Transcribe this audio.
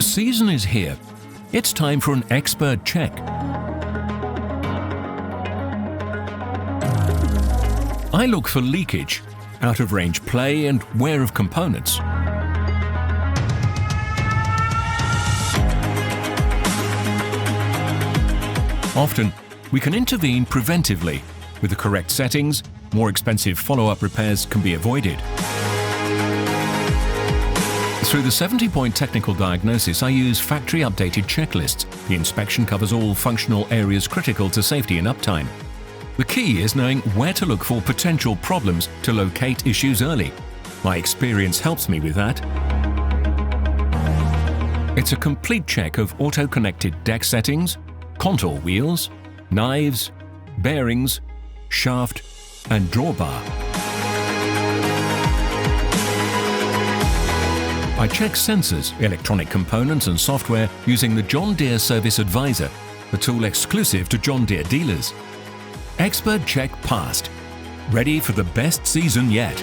season is here. It's time for an expert check. I look for leakage, out-of-range play and wear of components. Often, we can intervene preventively. With the correct settings, more expensive follow-up repairs can be avoided. Through the 70-point technical diagnosis, I use factory-updated checklists. The inspection covers all functional areas critical to safety and uptime. The key is knowing where to look for potential problems to locate issues early. My experience helps me with that. It's a complete check of auto-connected deck settings, contour wheels, knives, bearings, shaft and drawbar. I check sensors, electronic components and software using the John Deere Service Advisor, a tool exclusive to John Deere dealers. Expert check passed. Ready for the best season yet.